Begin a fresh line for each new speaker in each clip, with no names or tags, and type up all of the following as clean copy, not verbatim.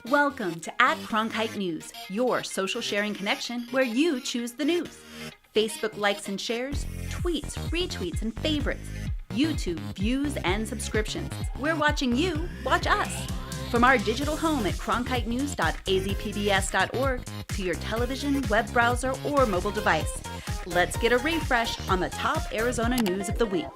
Welcome to @Cronkite News, your social sharing connection where you choose the news. Facebook likes and shares, tweets, retweets, and favorites. YouTube views and subscriptions. We're watching you, watch us. From our digital home at cronkitenews.azpbs.org to your television, web browser, or mobile device. Let's get a refresh on the top Arizona news of the week.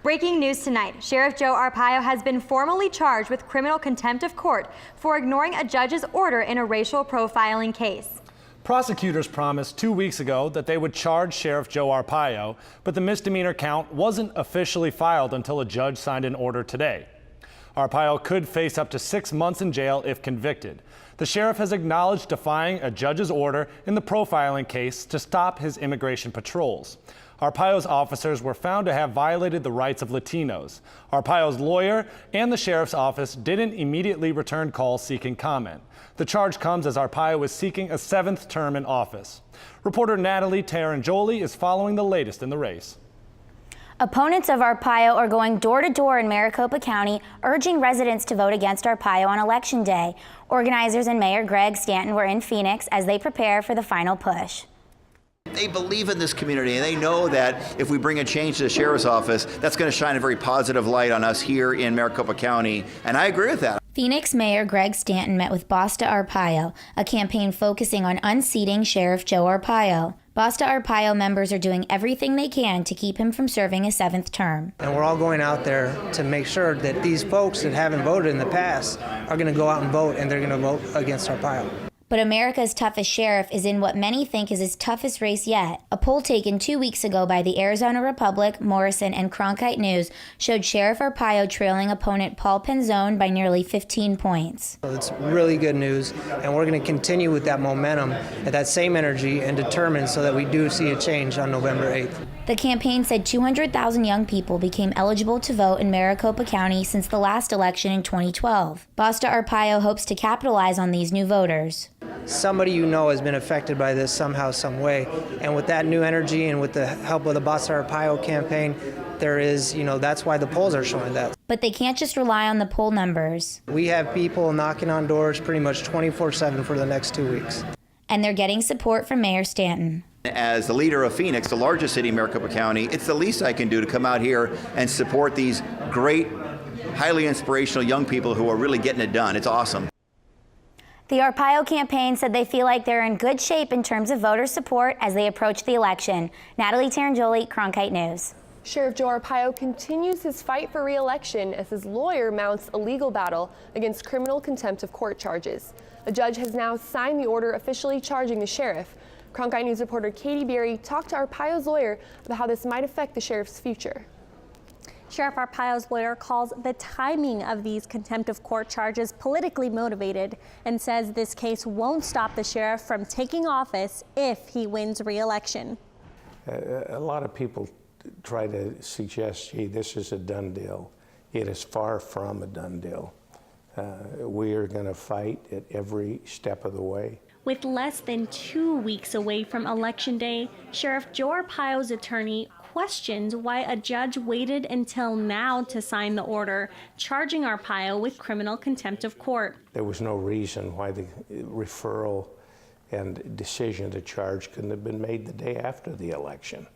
Breaking news tonight, Sheriff Joe Arpaio has been formally charged with criminal contempt of court for ignoring a judge's order in a racial profiling case.
Prosecutors promised 2 weeks ago that they would charge Sheriff Joe Arpaio, but the misdemeanor count wasn't officially filed until a judge signed an order today. Arpaio could face up to 6 months in jail if convicted. The sheriff has acknowledged defying a judge's order in the profiling case to stop his immigration patrols. Arpaio's officers were found to have violated the rights of Latinos. Arpaio's lawyer and the sheriff's office didn't immediately return calls seeking comment. The charge comes as Arpaio is seeking a 7th term in office. Reporter Natalie Taranjoli is following the latest in the race.
Opponents of Arpaio are going door to door in Maricopa County, urging residents to vote against Arpaio on Election Day. Organizers and Mayor Greg Stanton were in Phoenix as they prepare for the final push.
They believe in this community, and they know that if we bring a change to the sheriff's office, that's going to shine a very positive light on us here in Maricopa County, and I agree with that.
Phoenix Mayor Greg Stanton met with Basta Arpaio, a campaign focusing on unseating Sheriff Joe Arpaio. Basta Arpaio members are doing everything they can to keep him from serving a 7th term.
And we're all going out there to make sure that these folks that haven't voted in the past are going to go out and vote, and they're going to vote against Arpaio.
But America's toughest sheriff is in what many think is his toughest race yet. A poll taken 2 weeks ago by the Arizona Republic, Morrison, and Cronkite News showed Sheriff Arpaio trailing opponent Paul Penzone by nearly 15 points.
So it's really good news, and we're going to continue with that momentum and that same energy and determined so that we do see a change on November 8th.
The campaign said 200,000 young people became eligible to vote in Maricopa County since the last election in 2012. Basta Arpaio hopes to capitalize on these new voters.
Somebody you know has been affected by this somehow, some way. And with that new energy and with the help of the Basta Arpaio campaign, there is, that's why the polls are showing that.
But they can't just rely on the poll numbers.
We have people knocking on doors pretty much 24/7 for the next 2 weeks.
And they're getting support from Mayor Stanton.
As the leader of Phoenix, the largest city in Maricopa County, it's the least I can do to come out here and support these great, highly inspirational young people who are really getting it done. It's awesome.
The Arpaio campaign said they feel like they're in good shape in terms of voter support as they approach the election. Natalie Taranjoli, Cronkite News.
Sheriff Joe Arpaio continues his fight for re-election as his lawyer mounts a legal battle against criminal contempt of court charges. A judge has now signed the order officially charging the sheriff. Cronkite News reporter Katie Berry talked to Arpaio's lawyer about how this might affect the sheriff's future.
Sheriff Arpaio's lawyer calls the timing of these contempt of court charges politically motivated and says this case won't stop the sheriff from taking office if he wins re-election.
A lot of people try to suggest, gee, this is a done deal. It is far from a done deal. We are going to fight at every step of the way.
With less than 2 weeks away from Election Day, Sheriff Joe Arpaio's attorney questions why a judge waited until now to sign the order, charging Arpaio with criminal contempt of court.
There was no reason why the referral and decision to charge couldn't have been made the day after the election.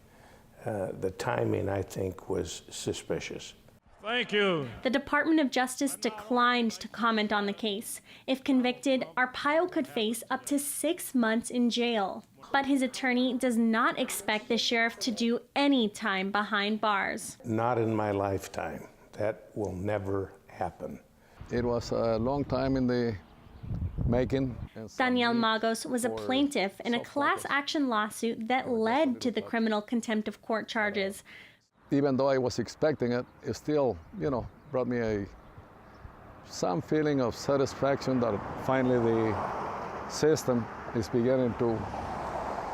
The timing, I think, was suspicious.
Thank you.
The Department of Justice declined to comment on the case. If convicted, Arpaio could face up to 6 months in jail. But his attorney does not expect the sheriff to do any time behind bars.
Not in my lifetime. That will never happen.
It was a long time in the making.
Danielle Magos was a plaintiff in a class action lawsuit that led to the criminal contempt of court charges.
Even though I was expecting it, it still, brought me some feeling of satisfaction that finally the system is beginning to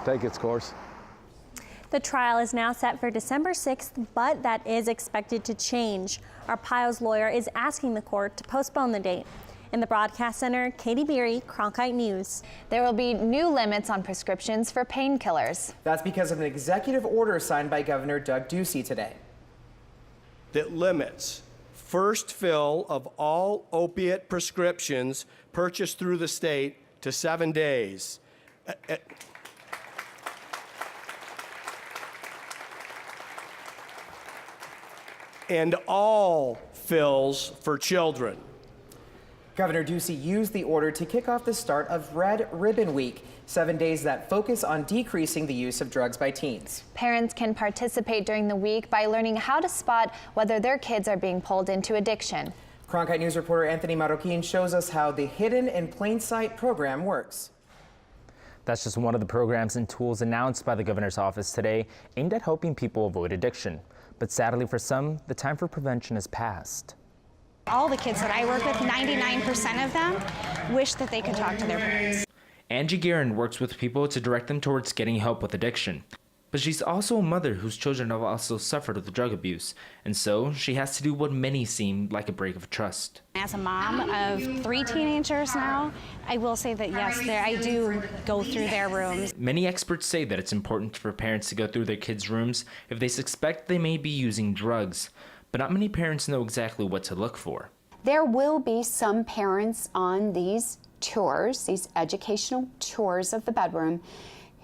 take its course.
The trial is now set for December 6th, but that is expected to change. Arpaio's lawyer is asking the court to postpone the date. In the broadcast center, Katie Beery, Cronkite News.
There will be new limits on prescriptions for painkillers.
That's because of an executive order signed by Governor Doug Ducey today.
That limits
first fill of all opiate prescriptions purchased through the state to 7 days. And all fills for children.
Governor Ducey used the order to kick off the start of Red Ribbon Week, 7 days that focus on decreasing the use of drugs by teens.
Parents can participate during the week by learning how to spot whether their kids are being pulled into addiction.
Cronkite News reporter Anthony Marroquin shows us how the Hidden in Plain Sight program works.
That's just one of the programs and tools announced by the governor's office today aimed at helping people avoid addiction. But sadly for some, the time for prevention has passed.
All the kids that I work with, 99% of them wish that they could talk to their parents.
Angie Guerin works with people to direct them towards getting help with addiction. But she's also a mother whose children have also suffered with drug abuse, and so she has to do what many seem like a break of trust.
As a mom of 3 teenagers now, I will say that yes, I do go through their rooms.
Many experts say that it's important for parents to go through their kids' rooms if they suspect they may be using drugs, but not many parents know exactly what to look for.
There will be some parents on these tours, these educational tours of the bedroom,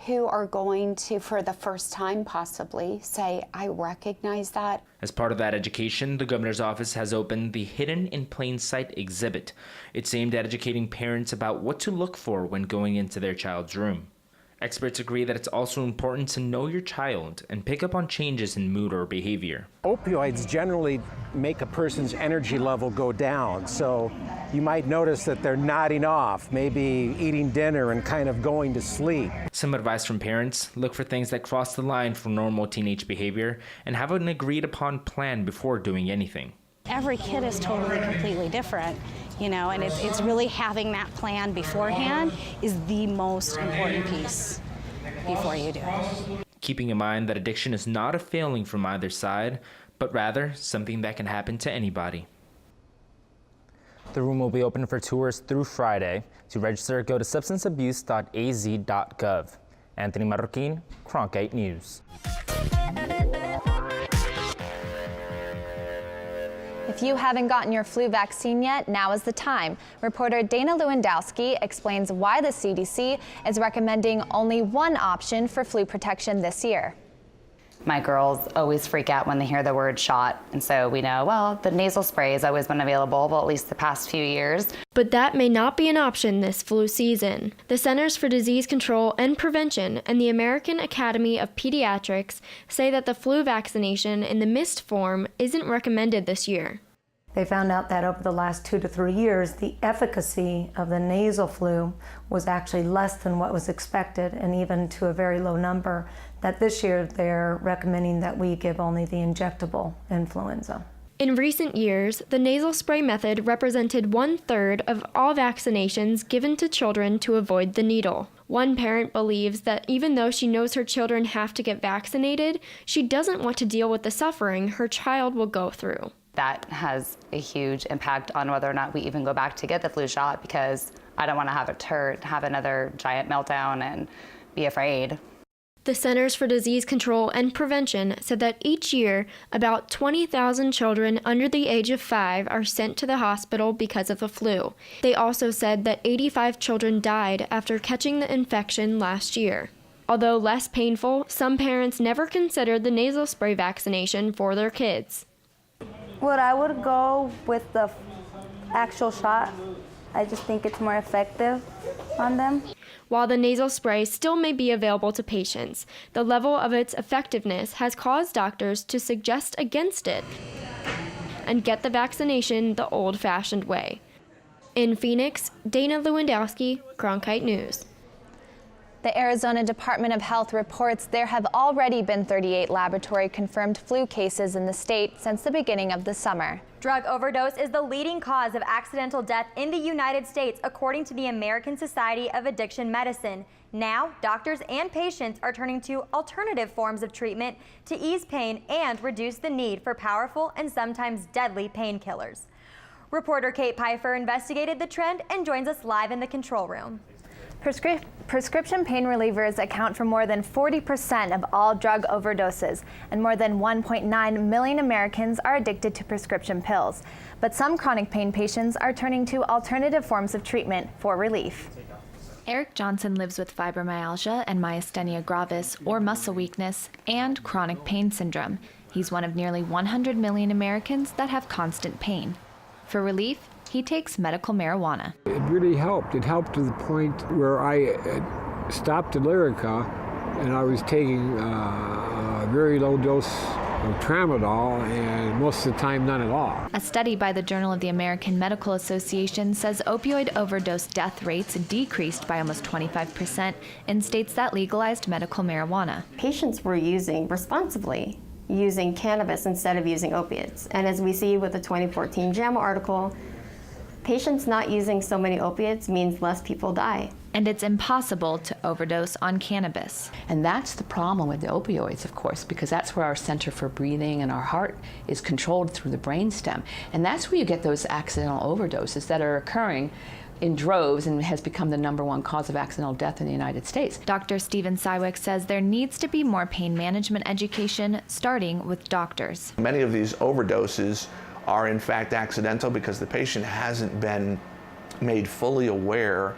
who are going to, for the first time possibly, say, I recognize that.
As part of that education, the governor's office has opened the Hidden in Plain Sight exhibit. It's aimed at educating parents about what to look for when going into their child's room. Experts agree that it's also important to know your child and pick up on changes in mood or behavior.
Opioids generally make a person's energy level go down, so you might notice that they're nodding off, maybe eating dinner and kind of going to sleep.
Some advice from parents: look for things that cross the line from normal teenage behavior and have an agreed upon plan before doing anything.
Every kid is totally, completely different, you know, and it's really having that plan beforehand is the most important piece before you do it.
Keeping in mind that addiction is not a failing from either side, but rather something that can happen to anybody.
The room will be open for tours through Friday. To register, go to substanceabuse.az.gov. Anthony Marroquin, Cronkite News.
If you haven't gotten your flu vaccine yet, now is the time. Reporter Dana Lewandowski explains why the CDC is recommending only one option for flu protection this year.
My girls always freak out when they hear the word shot, and so we know, well, the nasal spray has always been available, well, at least the past few years.
But that may not be an option this flu season. The Centers for Disease Control and Prevention and the American Academy of Pediatrics say that the flu vaccination in the mist form isn't recommended this year.
They found out that over the last 2 to 3 years, the efficacy of the nasal flu was actually less than what was expected, and even to a very low number, that this year they're recommending that we give only the injectable influenza.
In recent years, the nasal spray method represented 1/3 of all vaccinations given to children to avoid the needle. One parent believes that even though she knows her children have to get vaccinated, she doesn't want to deal with the suffering her child will go through.
That has a huge impact on whether or not we even go back to get the flu shot, because I don't want to have another giant meltdown and be afraid.
The Centers for Disease Control and Prevention said that each year, about 20,000 children under the age of 5 are sent to the hospital because of the flu. They also said that 85 children died after catching the infection last year. Although less painful, some parents never considered the nasal spray vaccination for their kids.
Well, I would go with the actual shot. I just think it's more effective on them.
While the nasal spray still may be available to patients, the level of its effectiveness has caused doctors to suggest against it and get the vaccination the old-fashioned way. In Phoenix, Dana Lewandowski, Cronkite News.
The Arizona Department of Health reports there have already been 38 laboratory-confirmed flu cases in the state since the beginning of the summer.
Drug overdose is the leading cause of accidental death in the United States, according to the American Society of Addiction Medicine. Now, doctors and patients are turning to alternative forms of treatment to ease pain and reduce the need for powerful and sometimes deadly painkillers. Reporter Kate Pfeiffer investigated the trend and joins us live in the control room.
Prescription pain relievers account for more than 40% of all drug overdoses, and more than 1.9 million Americans are addicted to prescription pills. But some chronic pain patients are turning to alternative forms of treatment for relief.
Eric Johnson lives with fibromyalgia and myasthenia gravis, or muscle weakness, and chronic pain syndrome. He's one of nearly 100 million Americans that have constant pain. For relief, he takes medical marijuana.
It really helped. It helped to the point where I stopped Lyrica and I was taking a very low dose of tramadol, and most of the time none at all.
A study by the Journal of the American Medical Association says opioid overdose death rates decreased by almost 25% in states that legalized medical marijuana.
Patients were responsibly using cannabis instead of using opiates. And as we see with the 2014 JAMA article, patients not using so many opiates means less people die.
And it's impossible to overdose on cannabis.
And that's the problem with the opioids, of course, because that's where our center for breathing and our heart is controlled through the brainstem. And that's where you get those accidental overdoses that are occurring in droves and has become the #1 cause of accidental death in the United States.
Dr. Stephen Sywick says there needs to be more pain management education, starting with doctors.
Many of these overdoses are in fact accidental because the patient hasn't been made fully aware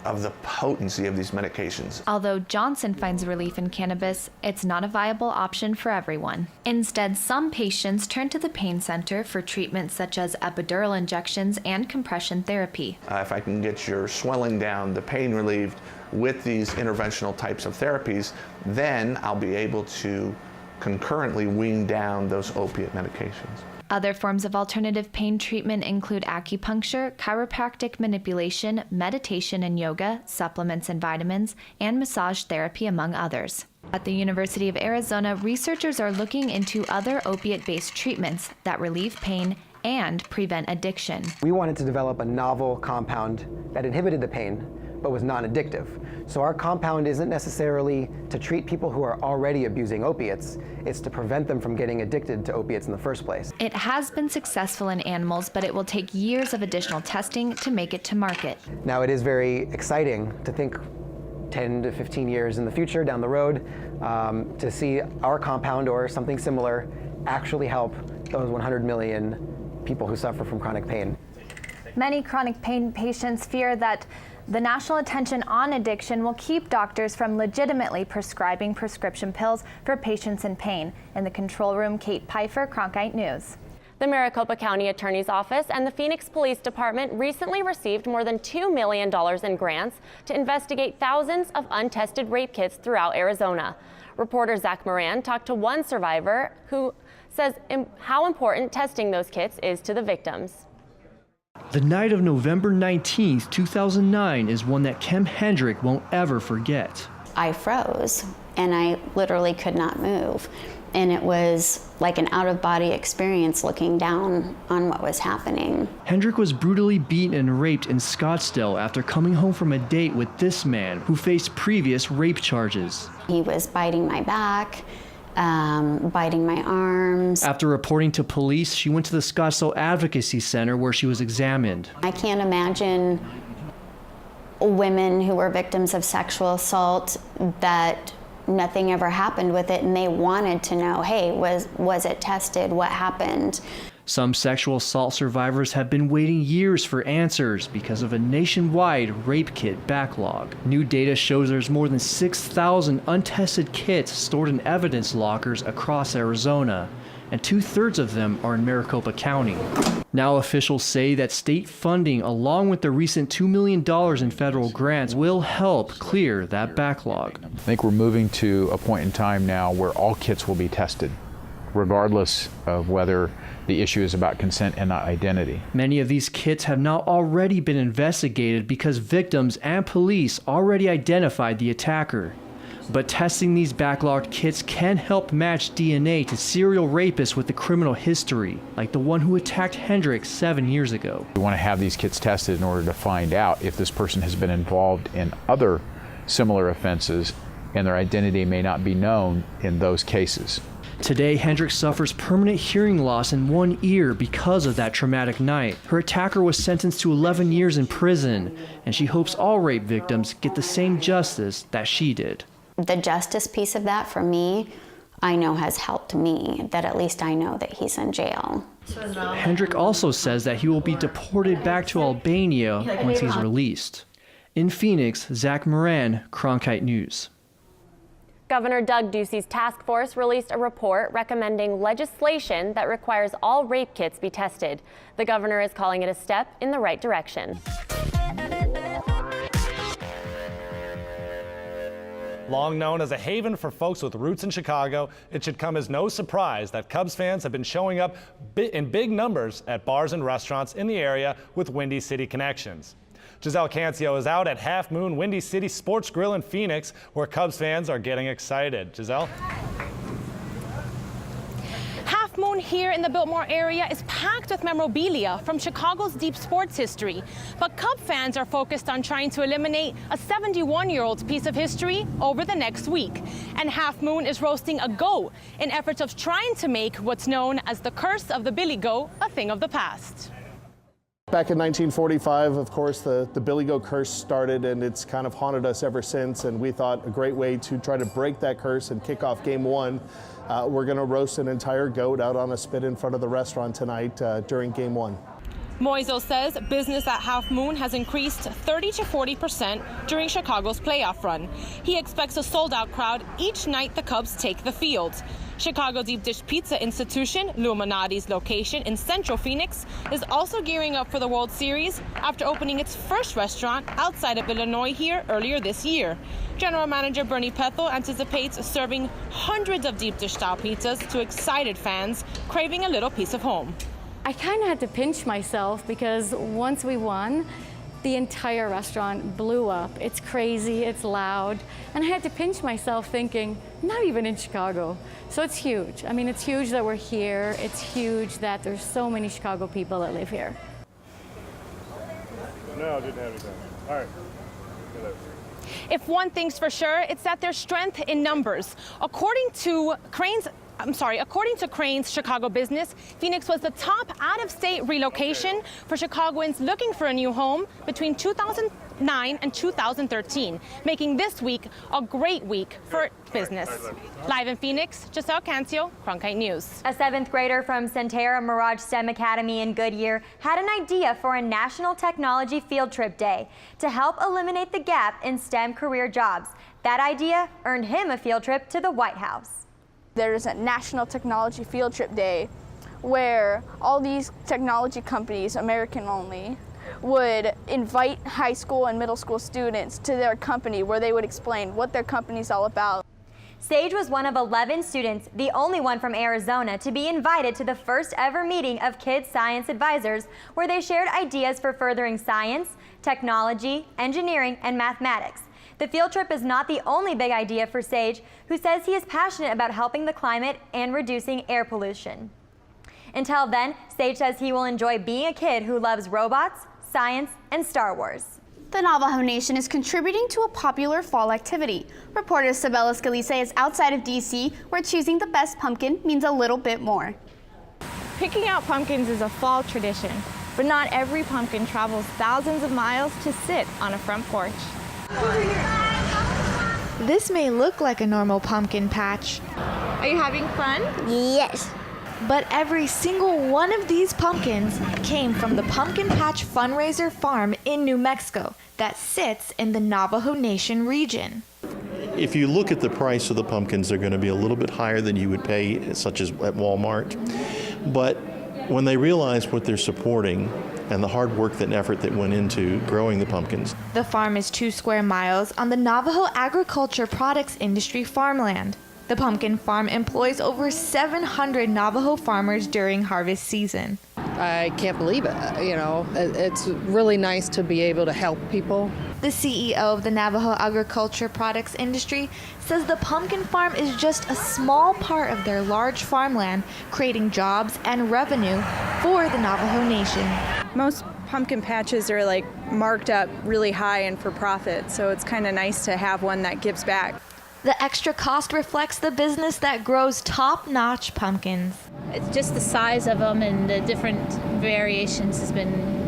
of the potency of these medications.
Although Johnson finds relief in cannabis, it's not a viable option for everyone. Instead, some patients turn to the pain center for treatments such as epidural injections and compression therapy.
If I can get your swelling down, the pain relieved with these interventional types of therapies, then I'll be able to concurrently wean down those opiate medications.
Other forms of alternative pain treatment include acupuncture, chiropractic manipulation, meditation and yoga, supplements and vitamins, and massage therapy, among others. At the University of Arizona, researchers are looking into other opiate-based treatments that relieve pain and prevent addiction.
We wanted to develop a novel compound that inhibited the pain but was non-addictive. So our compound isn't necessarily to treat people who are already abusing opiates, it's to prevent them from getting addicted to opiates in the first place.
It has been successful in animals, but it will take years of additional testing to make it to market.
Now it is very exciting to think 10 to 15 years in the future down the road to see our compound or something similar actually help those 100 million people who suffer from chronic pain.
Many chronic pain patients fear that the national attention on addiction will keep doctors from legitimately prescribing prescription pills for patients in pain. In the control room, Kate Pfeiffer, Cronkite News.
The Maricopa County Attorney's Office and the Phoenix Police Department recently received more than $2 million in grants to investigate thousands of untested rape kits throughout Arizona. Reporter Zach Moran talked to one survivor who says how important testing those kits is to the victims.
The night of November 19, 2009 is one that Kim Hendrick won't ever forget.
I froze and I literally could not move. And it was like an out-of-body experience looking down on what was happening.
Hendrick was brutally beaten and raped in Scottsdale after coming home from a date with this man who faced previous rape charges.
He was biting my back, biting my arms.
After reporting to police, she went to the Scottsdale Advocacy Center where she was examined.
I can't imagine women who were victims of sexual assault that nothing ever happened with it and they wanted to know, hey, was it tested? What happened?
Some sexual assault survivors have been waiting years for answers because of a nationwide rape kit backlog. New data shows there's more than 6,000 untested kits stored in evidence lockers across Arizona, and 2/3 of them are in Maricopa County. Now officials say that state funding, along with the recent $2 million in federal grants, will help clear that backlog.
I think we're moving to a point in time now where all kits will be tested, regardless of whether the issue is about consent and not identity.
Many of these kits have now already been investigated because victims and police already identified the attacker. But testing these backlogged kits can help match DNA to serial rapists with a criminal history, like the one who attacked Hendrick 7 years ago.
We want to have these kits tested in order to find out if this person has been involved in other similar offenses and their identity may not be known in those cases.
Today, Hendricks suffers permanent hearing loss in one ear because of that traumatic night. Her attacker was sentenced to 11 years in prison, and she hopes all rape victims get the same justice that she did.
The justice piece of that for me, I know has helped me, that at least I know that he's in jail.
Hendrick also says that he will be deported back to Albania once he's released. In Phoenix, Zach Moran, Cronkite News.
Governor Doug Ducey's task force released a report recommending legislation that requires all rape kits be tested. The governor is calling it a step in the right direction.
Long known as a haven for folks with roots in Chicago, it should come as no surprise that Cubs fans have been showing up in big numbers at bars and restaurants in the area with Windy City connections. Giselle Cancio is out at Half Moon Windy City Sports Grill in Phoenix, where Cubs fans are getting excited. Giselle?
Half Moon here in the Biltmore area is packed with memorabilia from Chicago's deep sports history. But Cub fans are focused on trying to eliminate a 71-year-old's piece of history over the next week. And Half Moon is roasting a goat in efforts of trying to make what's known as the curse of the Billy Goat a thing of the past.
Back in 1945, of course, the Billy Goat curse started, and it's kind of haunted us ever since. And we thought a great way to try to break that curse and kick off game one, we're going to roast an entire goat out on a spit in front of the restaurant tonight during game one.
Moiso says business at Half Moon has increased 30 to 40% during Chicago's playoff run. He expects a sold-out crowd each night the Cubs take the field. Chicago deep dish pizza institution Luminati's location in Central Phoenix is also gearing up for the World Series after opening its first restaurant outside of Illinois here earlier this year. General Manager Bernie Pethel anticipates serving hundreds of deep dish style pizzas to excited fans craving a little piece of home.
I kind of had to pinch myself because once we won, the entire restaurant blew up. It's crazy, it's loud, and I had to pinch myself thinking, not even in Chicago. So it's huge. I mean, it's huge that we're here. It's huge that there's so many Chicago people that live here.
No, didn't have anything. All right.
If one thing's for sure, it's that there's strength in numbers. According to Crane's Chicago business, Phoenix was the top out-of-state relocation for Chicagoans looking for a new home between 2009 and 2013, making this week a great week for business. Live in Phoenix, Giselle Cancio, Cronkite News.
A 7th grader from Centera Mirage STEM Academy in Goodyear had an idea for a National Technology Field Trip Day to help eliminate the gap in STEM career jobs. That idea earned him a field trip to the White House.
There's a National Technology Field Trip Day where all these technology companies, American only, would invite high school and middle school students to their company where they would explain what their company's all about.
Sage was one of 11 students, the only one from Arizona, to be invited to the first ever meeting of Kids Science Advisors, where they shared ideas for furthering science, technology, engineering, and mathematics. The field trip is not the only big idea for Sage, who says he is passionate about helping the climate and reducing air pollution. Until then, Sage says he will enjoy being a kid who loves robots, science, and Star Wars.
The Navajo Nation is contributing to a popular fall activity. Reporter Sabella Scalise is outside of D.C., where choosing the best pumpkin means a little bit more.
Picking out pumpkins is a fall tradition, but not every pumpkin travels thousands of miles to sit on a front porch.
This may look like a normal pumpkin patch.
Are you having fun?
Yes. But every single one of these pumpkins came from the Pumpkin Patch Fundraiser Farm in New Mexico that sits in the Navajo Nation region.
If you look at the price of the pumpkins, they're going to be a little bit higher than you would pay, such as at Walmart. But when they realize what they're supporting and the hard work and effort that went into growing the pumpkins.
The farm is 2 square miles on the Navajo Agriculture Products Industry farmland. The pumpkin farm employs over 700 Navajo farmers during harvest season.
I can't believe it. You know, it's really nice to be able to help people.
The CEO of the Navajo Agriculture Products Industry says the pumpkin farm is just a small part of their large farmland, creating jobs and revenue for the Navajo Nation.
Most pumpkin patches are like marked up really high and for profit, so it's kind of nice to have one that gives back.
The extra cost reflects the business that grows top-notch pumpkins.
It's just the size of them and the different variations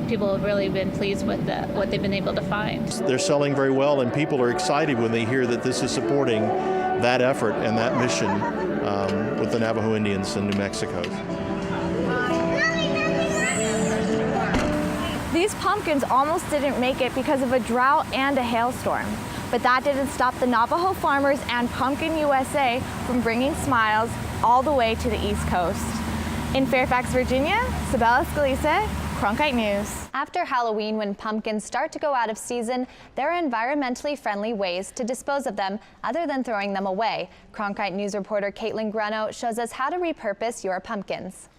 people have really been pleased with what they've been able to find.
They're selling very well, and people are excited when they hear that this is supporting that effort and that mission with the Navajo Indians in New Mexico.
These pumpkins almost didn't make it because of a drought and a hailstorm. But that didn't stop the Navajo farmers and Pumpkin USA from bringing smiles all the way to the East Coast. In Fairfax, Virginia, Sabella Scalise, Cronkite News.
After Halloween, when pumpkins start to go out of season, there are environmentally friendly ways to dispose of them other than throwing them away. Cronkite News reporter Caitlin Greno shows us how to repurpose your pumpkins.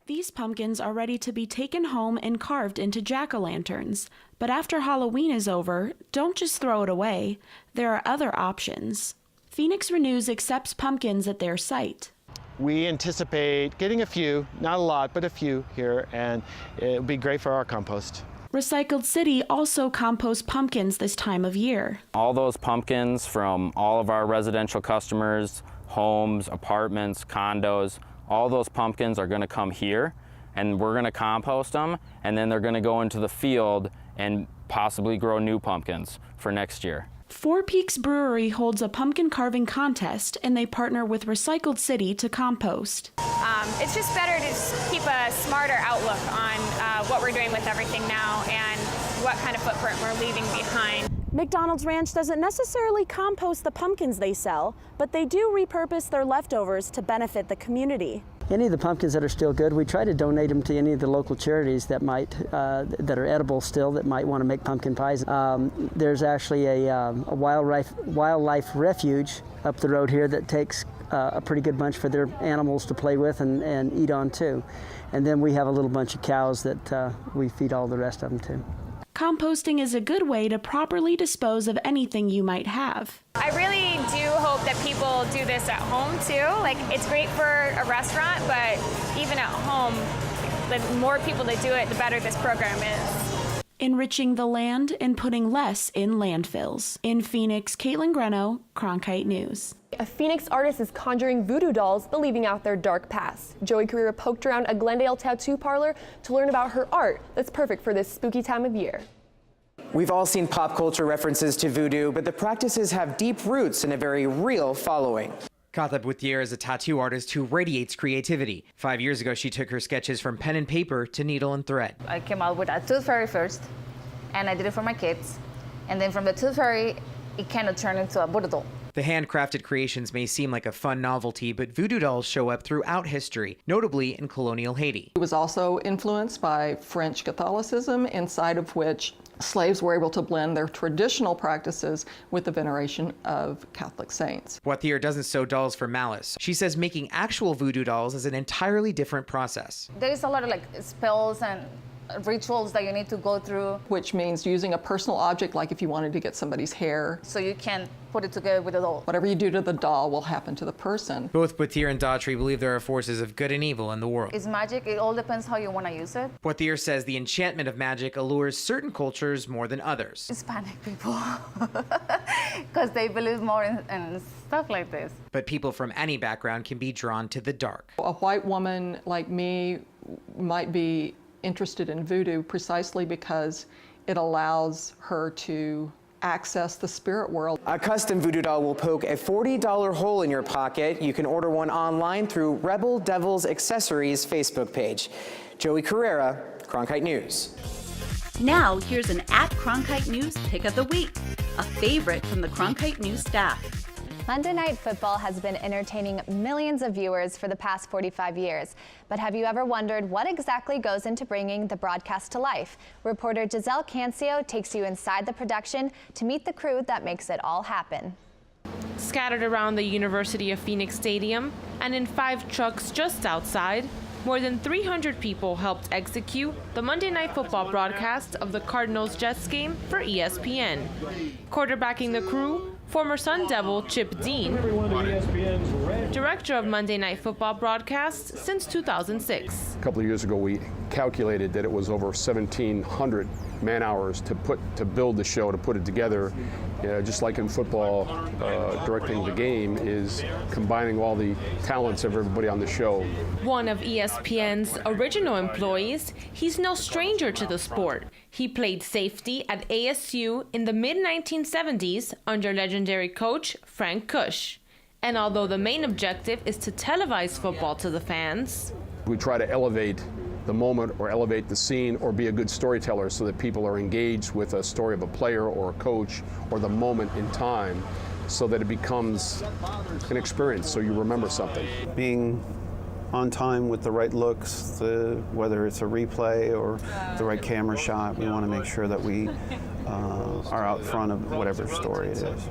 These pumpkins are ready to be taken home and carved into jack-o'-lanterns. But after Halloween is over, don't just throw it away. There are other options. Phoenix Renews accepts pumpkins at their site.
We anticipate getting a few, not a lot, but a few here, and it'll be great for our compost.
Recycled City also composts pumpkins this time of year.
All those pumpkins from all of our residential customers, homes, apartments, condos, all those pumpkins are going to come here, and we're going to compost them, and then they're going to go into the field and possibly grow new pumpkins for next year.
Four Peaks Brewery holds a pumpkin carving contest, and they partner with Recycled City to compost.
It's just better to keep a smarter outlook on what we're doing with everything now and what kind of footprint we're leaving behind.
McDonald's Ranch doesn't necessarily compost the pumpkins they sell, but they do repurpose their leftovers to benefit the community.
Any of the pumpkins that are still good, we try to donate them to any of the local charities that might, that are edible still, that might want to make pumpkin pies. There's actually a wildlife refuge up the road here that takes a pretty good bunch for their animals to play with and eat on too. And then we have a little bunch of cows that we feed all the rest of them to.
Composting is a good way to properly dispose of anything you might have.
I really do hope that people do this at home too. Like, it's great for a restaurant, but even at home, the more people that do it, the better this program is.
Enriching the land and putting less in landfills. In Phoenix, Caitlin Greno, Cronkite News.
A Phoenix artist is conjuring voodoo dolls, but leaving out their dark past. Joey Carrera poked around a Glendale tattoo parlor to learn about her art that's perfect for this spooky time of year.
We've all seen pop culture references to voodoo, but the practices have deep roots and a very real following.
Katha Boutier is a tattoo artist who radiates creativity. 5 years ago, she took her sketches from pen and paper to needle and thread.
I came out with a tooth fairy first, and I did it for my kids. And then from the tooth fairy, it kind of turned into a voodoo doll.
The handcrafted creations may seem like a fun novelty, but voodoo dolls show up throughout history, notably in colonial Haiti.
It was also influenced by French Catholicism, inside of which slaves were able to blend their traditional practices with the veneration of Catholic saints.
Boitier doesn't sew dolls for malice. She says making actual voodoo dolls is an entirely different process.
There's a lot of spells and rituals that you need to go through.
Which means using a personal object, like if you wanted to get somebody's hair.
So you can put it together with a doll.
Whatever you do to the doll will happen to the person.
Both Boitier and Daughtry believe there are forces of good and evil in the world.
It's magic. It all depends how you want to use it.
Boitier says the enchantment of magic allures certain cultures more than others.
Hispanic people, because they believe more in stuff like this.
But people from any background can be drawn to the dark.
A white woman like me might be interested in voodoo precisely because it allows her to access the spirit world.
A custom voodoo doll will poke a $40 hole in your pocket. You can order one online through Rebel Devils Accessories Facebook page. Joey Carrera, Cronkite News.
Now, here's an @Cronkite News pick of the week, a favorite from the Cronkite News staff.
Monday Night Football has been entertaining millions of viewers for the past 45 years. But have you ever wondered what exactly goes into bringing the broadcast to life? Reporter Giselle Cancio takes you inside the production to meet the crew that makes it all happen.
Scattered around the University of Phoenix Stadium and in 5 trucks just outside, more than 300 people helped execute the Monday Night Football broadcast of the Cardinals-Jets game for ESPN. Quarterbacking the crew, former Sun Devil Chip Dean.
Everyone to ESPN's Red
director of Monday Night Football broadcasts since 2006.
A couple of years ago, we calculated that it was over 1,700 man-hours to build the show, to put it together. Just like in football, directing the game is combining all the talents of everybody on the show.
One of ESPN's original employees, he's no stranger to the sport. He played safety at ASU in the mid-1970s under legendary coach Frank Kush. And although the main objective is to televise football to the fans,
we try to elevate the moment or elevate the scene or be a good storyteller so that people are engaged with a story of a player or a coach or the moment in time so that it becomes an experience, so you remember something.
Being on time with the right looks, whether it's a replay or the right camera shot, we want to make sure that we are out front of whatever story it is.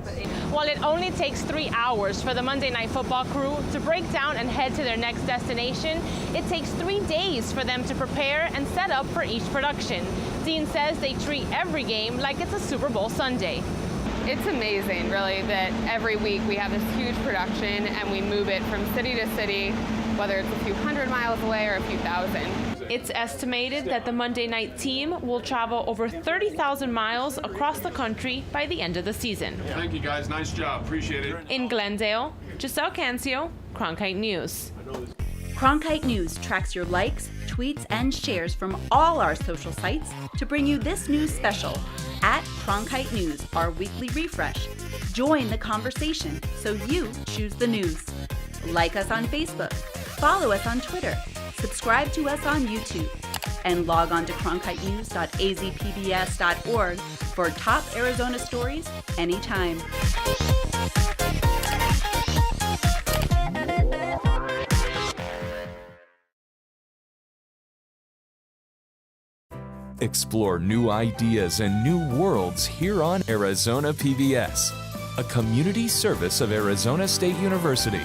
While it only takes 3 hours for the Monday Night Football crew to break down and head to their next destination, it takes 3 days for them to prepare and set up for each production. Dean says they treat every game like it's a Super Bowl Sunday.
It's amazing, really, that every week we have this huge production and we move it from city to city, whether it's a few hundred miles away or a few thousand.
It's estimated that the Monday night team will travel over 30,000 miles across the country by the end of the season.
Thank you, guys. Nice job. Appreciate it.
In Glendale, Giselle Cancio, Cronkite News.
Cronkite News tracks your likes, tweets, and shares from all our social sites to bring you this news special. At Cronkite News, our weekly refresh. Join the conversation so you choose the news. Like us on Facebook, follow us on Twitter, subscribe to us on YouTube, and log on to cronkitenews.azpbs.org for top Arizona stories anytime.
Explore new ideas and new worlds here on Arizona PBS, a community service of Arizona State University.